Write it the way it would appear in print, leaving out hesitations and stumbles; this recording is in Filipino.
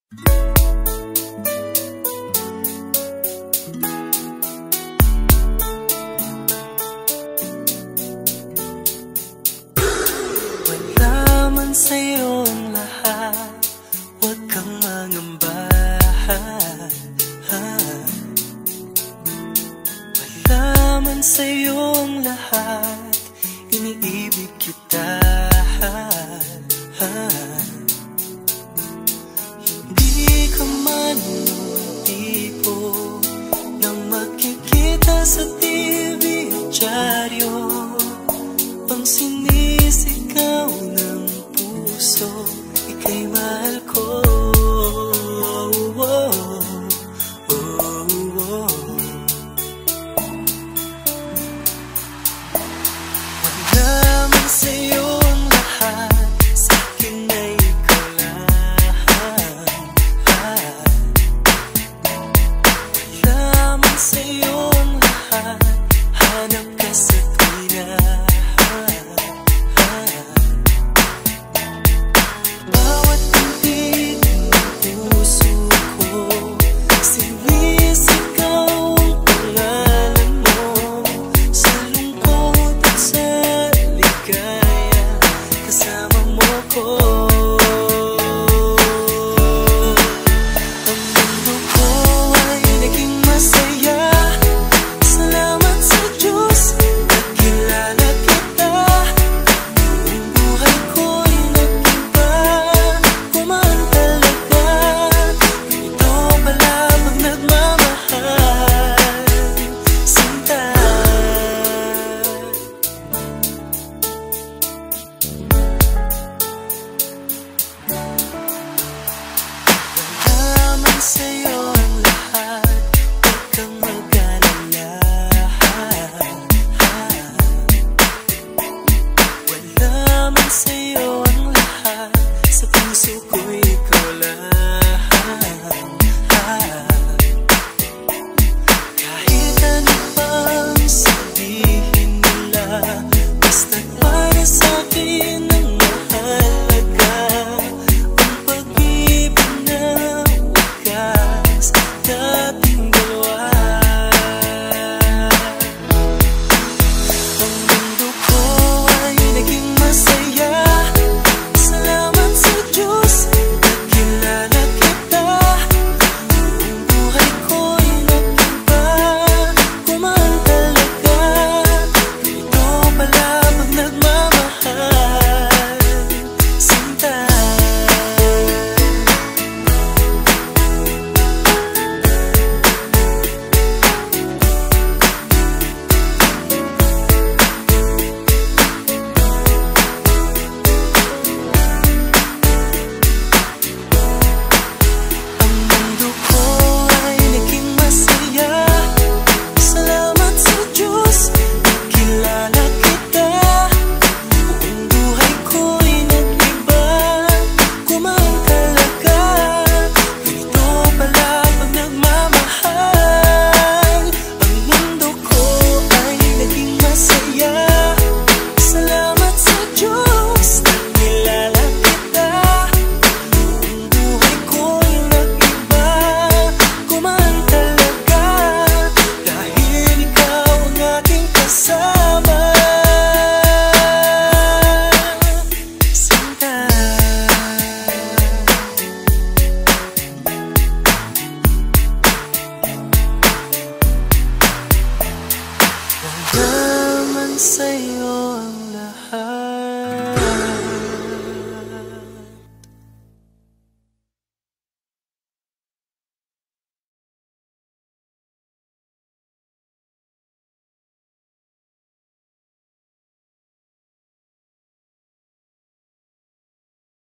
Wala man sa'yo ang lahat, huwag kang mangamba. Wala man sa'yo ang lahat, iniibig kita. Hindi ka man yung tipo nang makikita sa TV at dyaryo, ang sinisigaw ng puso, ika'y mahal ko. Wala man sa'yo ang lahat, sa'kin ay ikaw lang. Wala man sa'yo ang lahat, hanap ka sa tuwina. Bawat tindig ng puso ko, sinisigaw ang pangalan mo. Sa lungkot at sa ligaya, kasama mo ko. Ang mundo ko ay naging masaya, salamat sa Diyos, nakilala kita. Ang buhay ko'y nag-iba, kumaan talaga. Ganito pala pag nagmamahal, sinta. Wala man sa'yo ang lahat, huwag kang mag-alala. Wala man sa'yo ang lahat, sa puso ko'y ikaw lang. Kahit ano pang sabihin nila, basta't para sa'kin ang mahalaga. Ang pag-ibig na wagas, dating dalawa. Ang mundo ko ay naging masaya, salamat sa Diyos, nakilala kita. Ang buhay ko'y nag-iba, kumaan talaga. Ganito pala pag nagmamahal, sinta. Ang mundo ko ay naging masaya, salamat sa Diyos, nakilala kita. Ang buhay ko'y nag-iba, kumaan talaga. Ganito pala pag nagmamahal. Ang mundo ko ay naging masaya, salamat sa Diyos, nakilala kita. Ang buhay ko'y nag-iba, kumaan talaga. Dahil ikaw ang aking kasama, sinta. Wala man sa'yo ang lahat.